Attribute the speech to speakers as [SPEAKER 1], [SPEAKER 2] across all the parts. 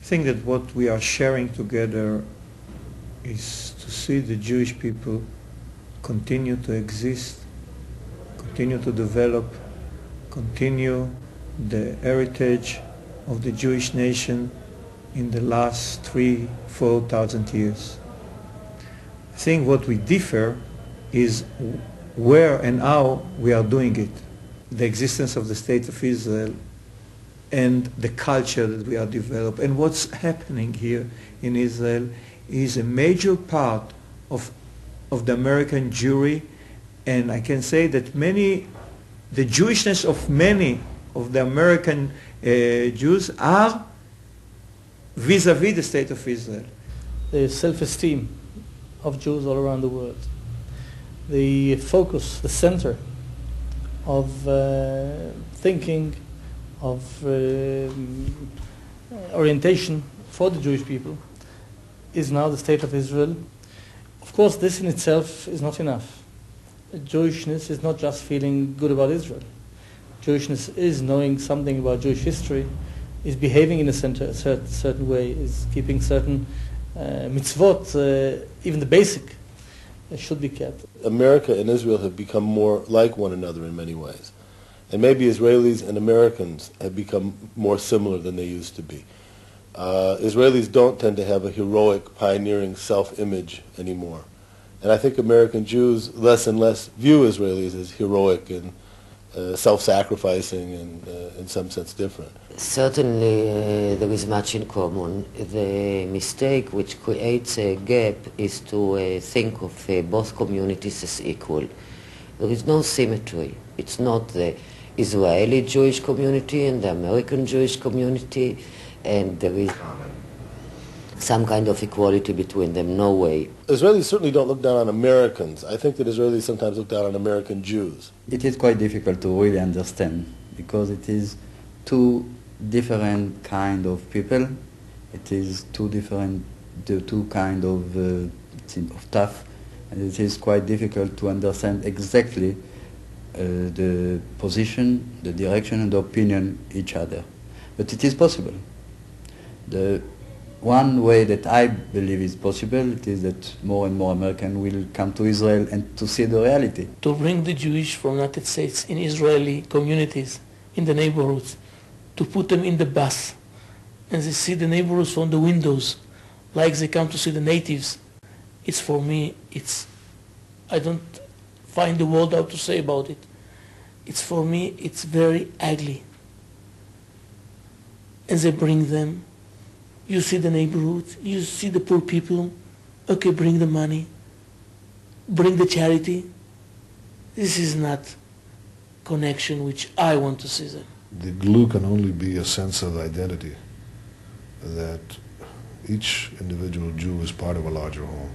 [SPEAKER 1] think that what we are sharing together is to see the Jewish people continue to exist, continue to develop, continue the heritage of the Jewish nation in the last 3,000-4,000 years. I think what we differ is where and how we are doing it. The existence of the State of Israel and the culture that we are developing. And what's happening here in Israel is a major part of the American Jewry, and I can say that the Jewishness of many of the American Jews are vis-a-vis the State of Israel.
[SPEAKER 2] The self-esteem of Jews all around the world. The focus, the center of thinking, of orientation for the Jewish people is now the State of Israel. Of course, this in itself is not enough. Jewishness is not just feeling good about Israel. Jewishness is knowing something about Jewish history, is behaving in a certain way, is keeping certain mitzvot, even the basic, should be kept.
[SPEAKER 3] America and Israel have become more like one another in many ways. And maybe Israelis and Americans have become more similar than they used to be. Israelis don't tend to have a heroic, pioneering self-image anymore. And I think American Jews less and less view Israelis as heroic and self-sacrificing and in some sense different.
[SPEAKER 4] Certainly there is much in common. The mistake which creates a gap is to think of both communities as equal. There is no symmetry. It's not the Israeli Jewish community and the American Jewish community, and there is some kind of equality between them. No way.
[SPEAKER 3] Israelis certainly don't look down on Americans. I think that Israelis sometimes look down on American Jews.
[SPEAKER 5] It is quite difficult to really understand because it is two different kind of people. It is two kind of stuff, and it is quite difficult to understand exactly the position, the direction, and the opinion each other. But it is possible. The one way that I believe is possible it is that more and more Americans will come to Israel and to see the reality.
[SPEAKER 6] To bring the Jewish from the United States in Israeli communities, in the neighborhoods, to put them in the bus, and they see the neighborhoods from the windows, like they come to see the natives. It's for me, I don't find the word how to say about it. It's for me, it's very ugly. And they bring them. You see the neighborhood, you see the poor people. Okay, bring the money. Bring the charity. This is not connection which I want to see them.
[SPEAKER 7] The glue can only be a sense of identity, that each individual Jew is part of a larger home,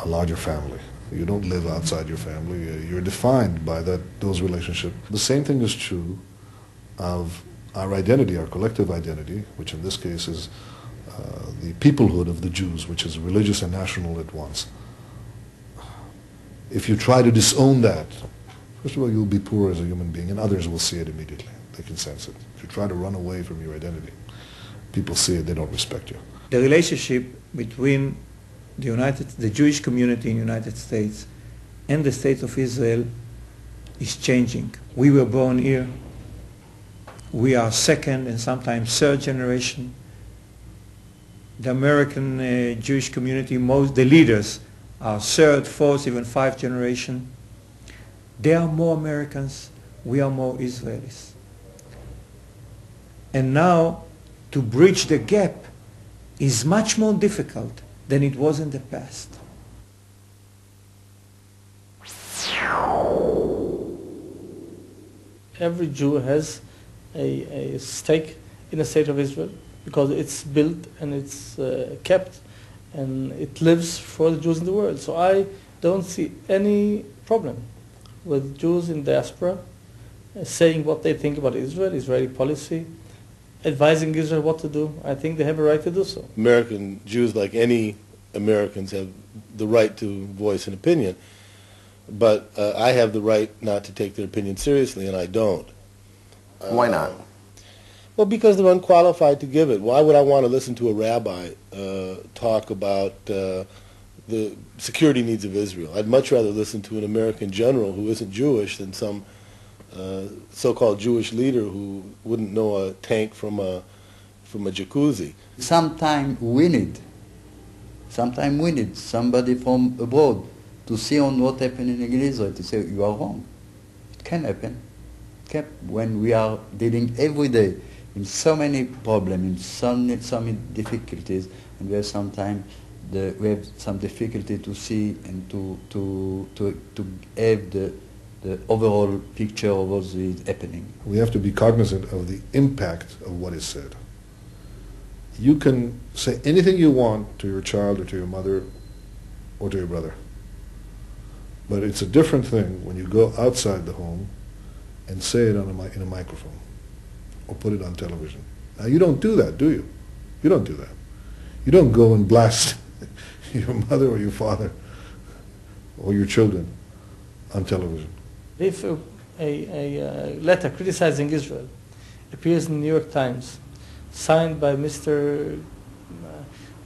[SPEAKER 7] a larger family. You don't live outside your family. You're defined by those relationships. The same thing is true of our identity, our collective identity, which in this case is the peoplehood of the Jews, which is religious and national at once. If you try to disown that, first of all, you'll be poor as a human being, and others will see it immediately. They can sense it. If you try to run away from your identity, people see it, they don't respect you.
[SPEAKER 1] The relationship between the Jewish community in the United States and the State of Israel is changing. We were born here. We are second and sometimes third generation. The American Jewish community, the leaders are third, fourth, even fifth generation. They are more Americans, we are more Israelis. And now to bridge the gap is much more difficult than it was in the past.
[SPEAKER 2] Every Jew has a stake in the State of Israel because it's built and it's kept and it lives for the Jews in the world. So I don't see any problem with Jews in diaspora saying what they think about Israel, Israeli policy, advising Israel what to do. I think they have a right to do so.
[SPEAKER 3] American Jews, like any Americans, have the right to voice an opinion, but I have the right not to take their opinion seriously, and I don't.
[SPEAKER 8] Why not?
[SPEAKER 3] Well, because they're unqualified to give it. Why would I want to listen to a rabbi talk about the security needs of Israel? I'd much rather listen to an American general who isn't Jewish than some so-called Jewish leader who wouldn't know a tank from a jacuzzi.
[SPEAKER 5] Sometimes we need somebody from abroad to see on what happened in Israel, to say you are wrong. It can happen. When we are dealing every day in so many problems, in so many difficulties, and we have sometimes we have some difficulty to see and to have the overall picture of what is happening.
[SPEAKER 7] We have to be cognizant of the impact of what is said. You can say anything you want to your child or to your mother or to your brother. But it's a different thing when you go outside the home and say it in a microphone or put it on television. Now you don't do that, do you? You don't do that. You don't go and blast your mother or your father or your children on television.
[SPEAKER 2] If a letter criticizing Israel appears in the New York Times, signed by Mr.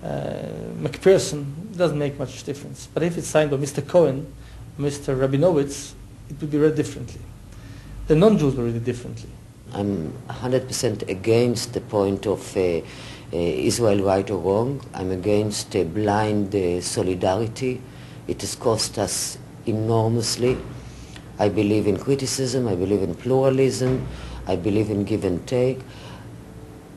[SPEAKER 2] McPherson, it doesn't make much difference. But if it's signed by Mr. Cohen, Mr. Rabinowitz, it would be read differently. The non-Jews will read it differently.
[SPEAKER 4] I'm 100% against the point of Israel right or wrong. I'm against blind solidarity. It has cost us enormously. I believe in criticism, I believe in pluralism, I believe in give and take.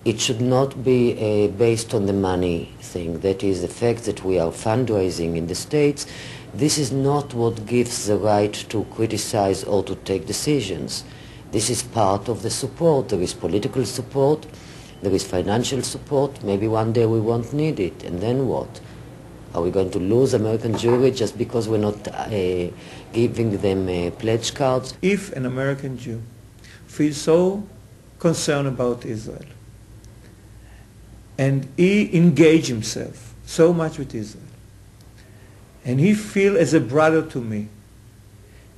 [SPEAKER 4] It should not be based on the money thing. That is the fact that we are fundraising in the States. This is not what gives the right to criticize or to take decisions. This is part of the support. There is political support, there is financial support. Maybe one day we won't need it, and then what? Are we going to lose American Jewry just because we're not giving them pledge cards?
[SPEAKER 1] If an American Jew feels so concerned about Israel, and he engaged himself so much with Israel, and he feels as a brother to me,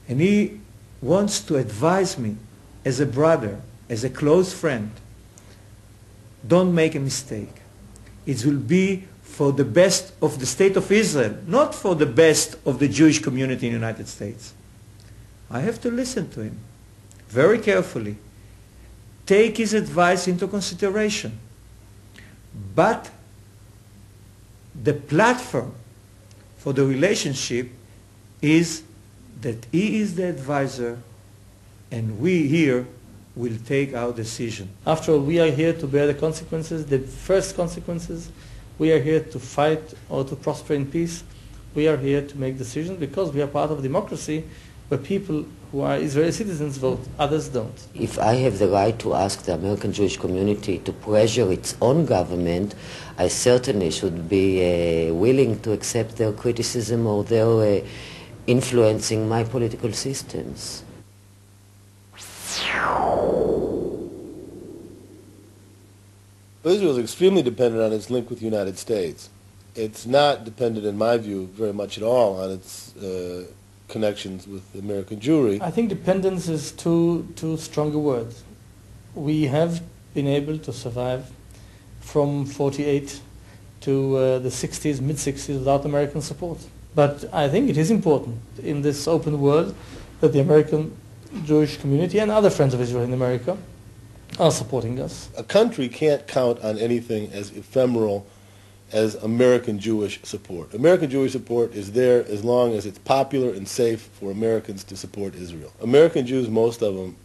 [SPEAKER 1] and he wants to advise me as a brother, as a close friend, don't make a mistake. It will be for the best of the state of Israel, not for the best of the Jewish community in the United States. I have to listen to him very carefully, take his advice into consideration. But the platform for the relationship is that he is the advisor and we here will take our decision.
[SPEAKER 2] After all, we are here to bear the consequences, the first consequences. We are here to fight or to prosper in peace. We are here to make decisions because we are part of a democracy where people who are Israeli citizens vote, others don't.
[SPEAKER 4] If I have the right to ask the American Jewish community to pressure its own government, I certainly should be willing to accept their criticism or their influencing my political systems.
[SPEAKER 3] Israel is extremely dependent on its link with the United States. It's not dependent, in my view, very much at all on its connections with American Jewry.
[SPEAKER 2] I think dependence is too strong a word. We have been able to survive from 48 to the 60s, mid-60s without American support. But I think it is important in this open world that the American Jewish community and other friends of Israel in America are supporting us.
[SPEAKER 3] A country can't count on anything as ephemeral as American Jewish support. American Jewish support is there as long as it's popular and safe for Americans to support Israel. American Jews, most of them,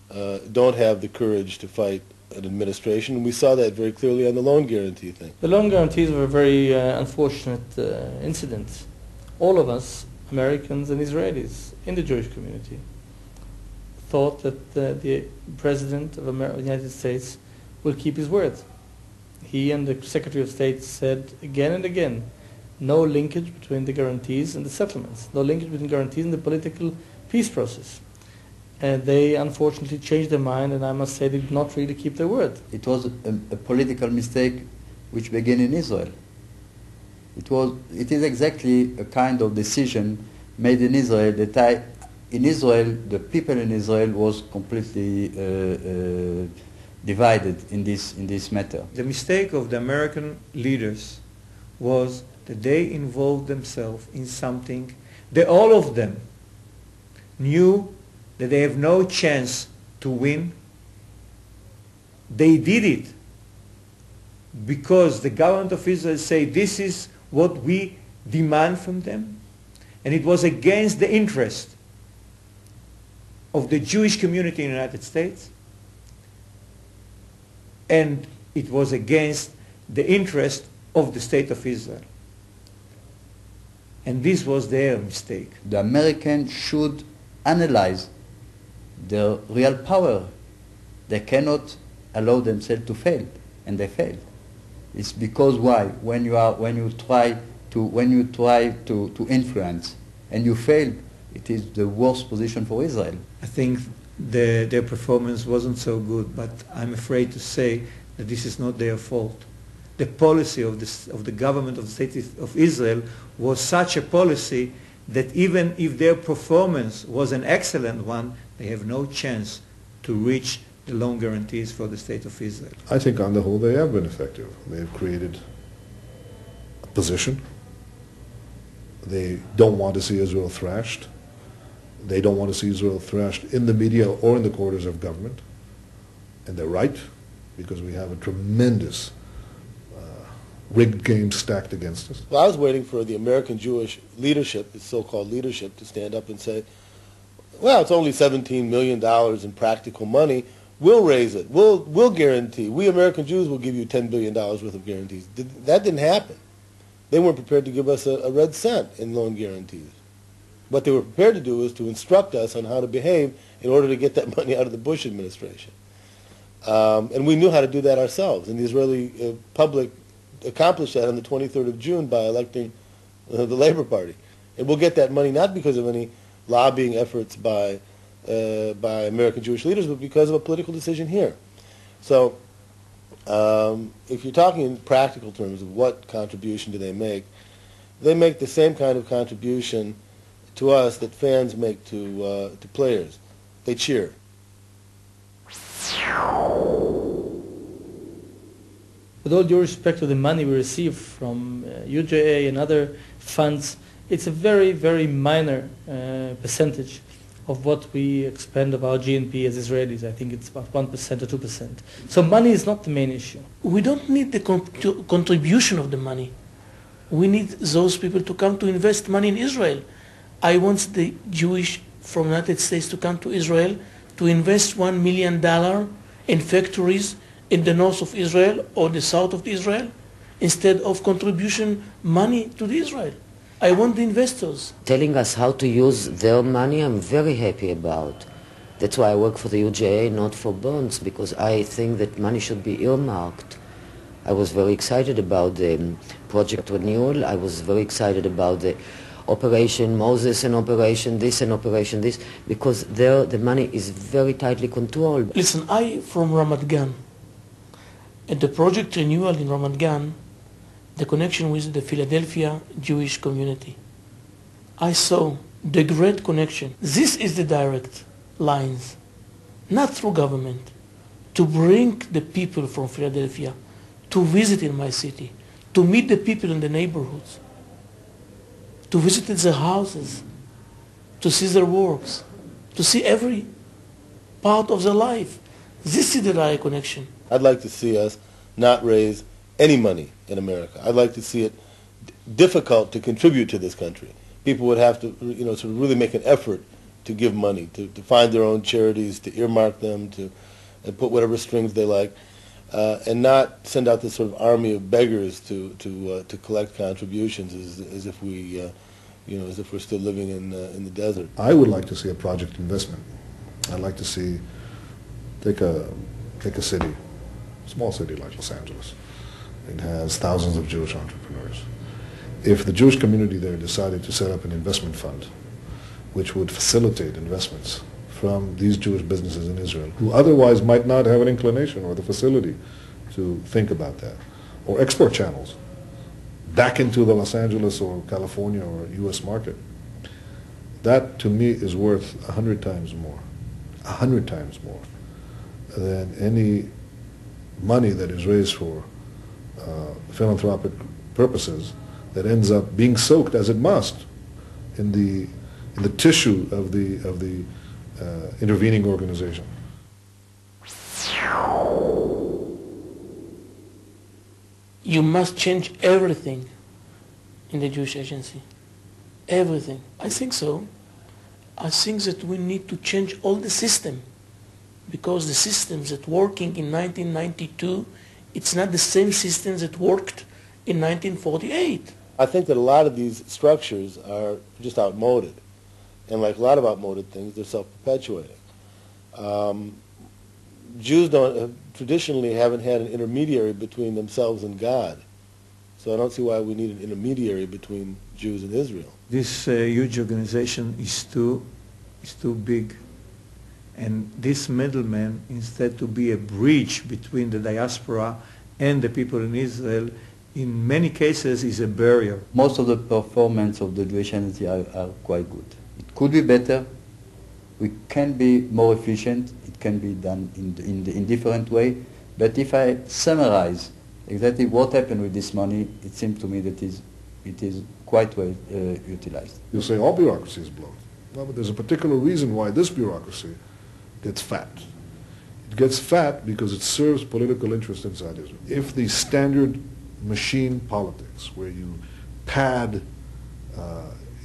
[SPEAKER 3] don't have the courage to fight an administration, and we saw that very clearly on the loan guarantee thing.
[SPEAKER 2] The loan guarantees were a very unfortunate incident. All of us, Americans and Israelis in the Jewish community, thought that the President of the United States will keep his word. He and the Secretary of State said again and again, no linkage between the guarantees and the settlements, no linkage between guarantees and the political peace process. And they unfortunately changed their mind, and I must say they did not really keep their word.
[SPEAKER 5] It was a political mistake which began in Israel. It is exactly a kind of decision made in Israel that in Israel, the people in Israel was completely divided in this matter.
[SPEAKER 1] The mistake of the American leaders was that they involved themselves in something that all of them knew that they have no chance to win. They did it because the government of Israel said this is what we demand from them, and it was against the interest of the Jewish community in the United States, and it was against the interest of the state of Israel. And this was their mistake.
[SPEAKER 5] The Americans should analyze their real power. They cannot allow themselves to fail, and they failed. It's because why? When you try to influence and you fail, it is the worst position for Israel.
[SPEAKER 1] I think their performance wasn't so good, but I'm afraid to say that this is not their fault. The policy of the government of the state of Israel was such a policy that even if their performance was an excellent one, they have no chance to reach the loan guarantees for the state of Israel.
[SPEAKER 7] I think on the whole they have been effective. They have created a position. They don't want to see Israel thrashed. They don't want to see Israel thrashed in the media or in the quarters of government. And they're right, because we have a tremendous rigged game stacked against us.
[SPEAKER 3] Well, I was waiting for the American Jewish leadership, the so-called leadership, to stand up and say, well, it's only $17 million in practical money. We'll raise it. We'll guarantee. We American Jews will give you $10 billion worth of guarantees. That didn't happen. They weren't prepared to give us a red cent in loan guarantees. What they were prepared to do was to instruct us on how to behave in order to get that money out of the Bush administration. And we knew how to do that ourselves. And the Israeli public accomplished that on the 23rd of June by electing the Labor Party. And we'll get that money not because of any lobbying efforts by American Jewish leaders, but because of a political decision here. So if you're talking in practical terms of what contribution do they make the same kind of contribution to us that fans make to players. They cheer.
[SPEAKER 2] With all due respect to the money we receive from UJA and other funds, it's a very, very minor percentage of what we expend of our GNP as Israelis. I think it's about 1% or 2%. So money is not the main issue.
[SPEAKER 6] We don't need the contribution of the money. We need those people to come to invest money in Israel. I want the Jewish from the United States to come to Israel to invest $1 million in factories in the north of Israel or the south of Israel instead of contribution money to the Israel. I want the investors.
[SPEAKER 4] Telling us how to use their money, I'm very happy about. That's why I work for the UJA, not for bonds, because I think that money should be earmarked. I was very excited about the Project Renewal. I was very excited about the Operation Moses and Operation this and Operation this, because there the money is very tightly controlled.
[SPEAKER 6] Listen, I from Ramat Gan. At the Project Renewal in Ramat Gan, the connection with the Philadelphia Jewish community, I saw the great connection. This is the direct lines, not through government, to bring the people from Philadelphia to visit in my city, to meet the people in the neighborhoods, to visit their houses, to see their works, to see every part of their life. This is the direct connection.
[SPEAKER 3] I'd like to see us not raise any money in America. I'd like to see it difficult to contribute to this country. People would have to, sort of really make an effort to give money, to find their own charities, to earmark them, and put whatever strings they like, and not send out this sort of army of beggars to collect contributions as if we, as if we're still living in the desert.
[SPEAKER 7] I would like to see a project investment. I'd like to see, take a city, small city like Los Angeles. It has thousands of Jewish entrepreneurs. If the Jewish community there decided to set up an investment fund which would facilitate investments from these Jewish businesses in Israel, who otherwise might not have an inclination or the facility to think about that, or export channels back into the Los Angeles or California or U.S. market, that to me is worth 100 times more than any money that is raised for philanthropic purposes that ends up being soaked, as it must, in the tissue of the intervening organization.
[SPEAKER 6] You must change everything in the Jewish Agency. Everything. I think so. I think that we need to change all the system, because the systems that working in 1992, it's not the same systems that worked in 1948.
[SPEAKER 3] I think that a lot of these structures are just outmoded. And like a lot of outmoded things, they're self-perpetuating. Jews traditionally haven't had an intermediary between themselves and God. So I don't see why we need an intermediary between Jews and Israel.
[SPEAKER 1] This huge organization is too big. And this middleman, instead to be a bridge between the diaspora and the people in Israel, in many cases is a barrier.
[SPEAKER 5] Most of the performance of the Jewish Agency are quite good. It could be better. We can be more efficient. It can be done in different way. But if I summarize exactly what happened with this money, it seems to me that it is quite well utilized.
[SPEAKER 7] You'll say all bureaucracy is bloated. No, but there's a particular reason why this bureaucracy gets fat. It gets fat because it serves political interest inside Israel. If the standard machine politics, where you pad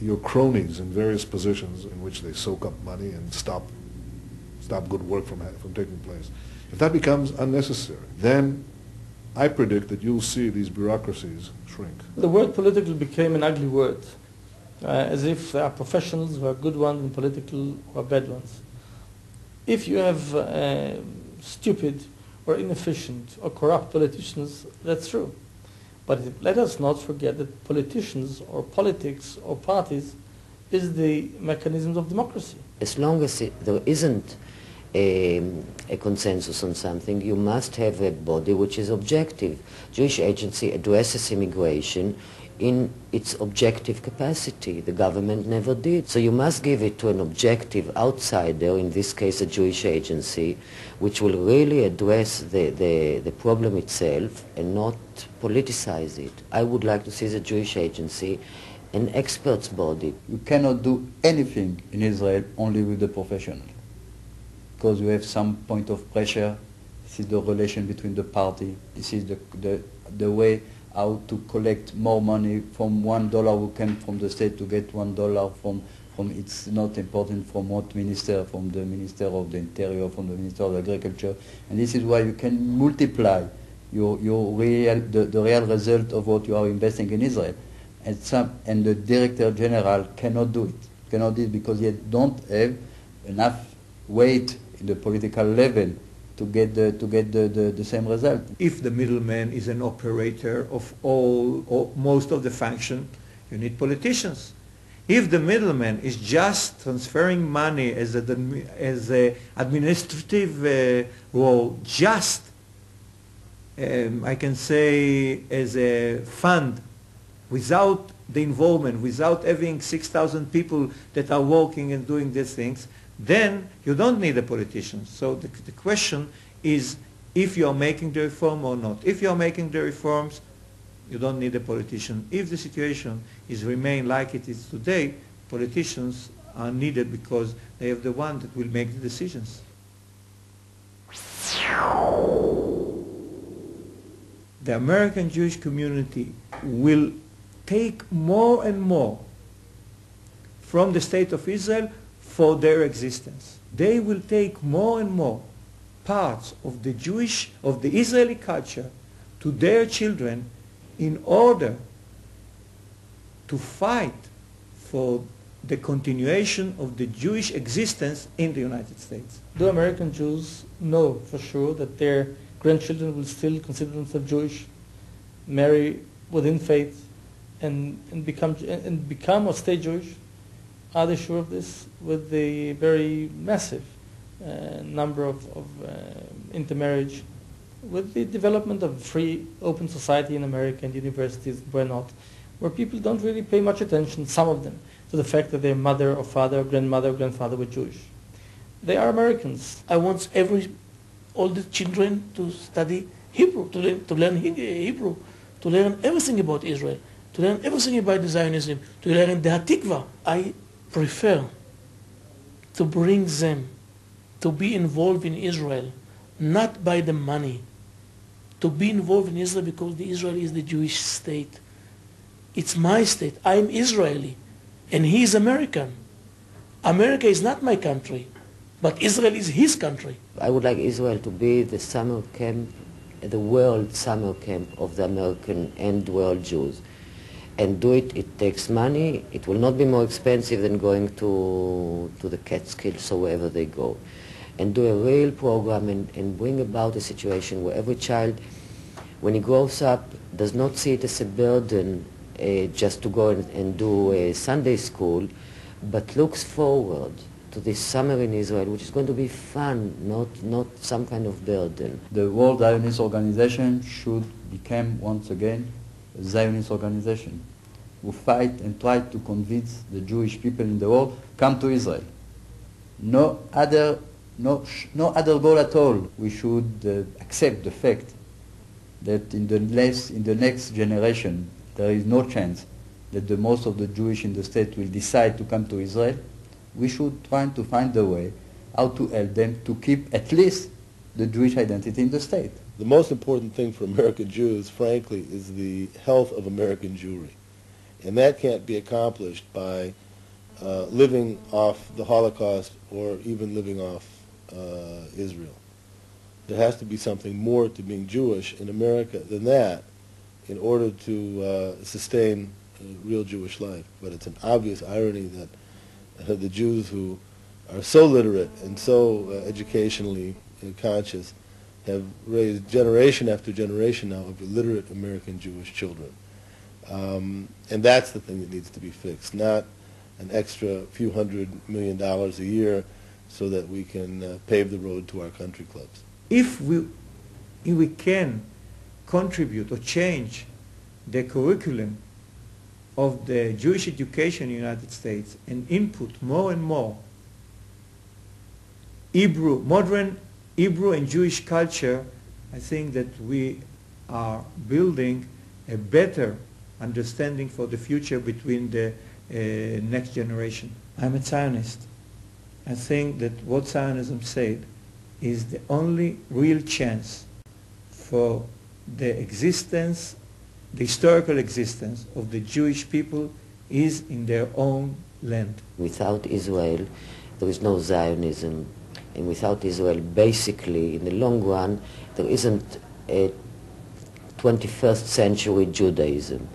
[SPEAKER 7] your cronies in various positions in which they soak up money and stop good work from taking place, if that becomes unnecessary, then I predict that you'll see these bureaucracies shrink.
[SPEAKER 2] The word political became an ugly word, as if there are professionals who are good ones and political who are bad ones. If you have stupid or inefficient or corrupt politicians, that's true. But let us not forget that politicians or politics or parties is the mechanism of democracy.
[SPEAKER 4] As long as there isn't a consensus on something, you must have a body which is objective. Jewish Agency addresses immigration in its objective capacity. The government never did. So you must give it to an objective outsider, in this case a Jewish agency, which will really address the problem itself and not politicize it. I would like to see the Jewish agency an experts body.
[SPEAKER 5] You cannot do anything in Israel only with the professional, because you have some point of pressure. This is the relation between the party. This is the way how to collect more money from $1 who came from the state to get $1 from it's not important from what minister, from the Minister of the Interior, from the Minister of Agriculture, and this is why you can multiply the real result of what you are investing in Israel. And the Director General cannot do it because you don't have enough weight in the political level to get the same result.
[SPEAKER 1] If the middleman is an operator of most of the function, you need politicians. If the middleman is just transferring money as a administrative role, just I can say as a fund, without the involvement, without having 6,000 people that are working and doing these things, then you don't need a politician. So the question is if you are making the reform or not. If you are making the reforms, you don't need a politician. If the situation is remain like it is today, politicians are needed because they are the one that will make the decisions. The American Jewish community will take more and more from the state of Israel for their existence. They will take more and more parts of the Israeli culture to their children in order to fight for the continuation of the Jewish existence in the United States.
[SPEAKER 2] Do American Jews know for sure that their grandchildren will still consider themselves Jewish, marry within faith, and become or stay Jewish? Are they sure of this? With the very massive number of intermarriage, with the development of free, open society in America and universities, where not, where people don't really pay much attention, some of them, to the fact that their mother or father or grandmother or grandfather were Jewish. They are Americans.
[SPEAKER 6] I want all the children to study Hebrew, to learn Hebrew, to learn everything about Israel, to learn everything about Zionism, to learn the Hatikva. I prefer to bring them to be involved in Israel, not by the money, to be involved in Israel because the Israel is the Jewish state. It's my state. I'm Israeli, and he is American. America is not my country, but Israel is his country.
[SPEAKER 4] I would like Israel to be the summer camp, the world summer camp of the American and world Jews. And do it, it takes money. It will not be more expensive than going to the Catskills or wherever they go. And do a real program and bring about a situation where every child, when he grows up, does not see it as a burden just to go and do a Sunday school, but looks forward to this summer in Israel, which is going to be fun, not some kind of burden.
[SPEAKER 5] The World Zionist Organization should become once again a Zionist organization who fight and try to convince the Jewish people in the world, come to Israel. No other goal at all. We should accept the fact that in the next generation there is no chance that the most of the Jewish in the state will decide to come to Israel. We should try to find a way how to help them to keep at least the Jewish identity in the state.
[SPEAKER 3] The most important thing for American Jews, frankly, is the health of American Jewry. And that can't be accomplished by living off the Holocaust or even living off Israel. There has to be something more to being Jewish in America than that in order to sustain real Jewish life. But it's an obvious irony that the Jews who are so literate and so educationally conscious have raised generation after generation now of illiterate American Jewish children. And that's the thing that needs to be fixed, not an extra few $100 million a year so that we can pave the road to our country clubs.
[SPEAKER 1] If we can contribute or change the curriculum of the Jewish education in the United States and input more and more modern Hebrew and Jewish culture, I think that we are building a better understanding for the future between the next generation. I'm a Zionist. I think that what Zionism said is the only real chance for the existence, the historical existence of the Jewish people is in their own land.
[SPEAKER 4] Without Israel, there is no Zionism. And without Israel, basically, in the long run, there isn't a 21st century Judaism.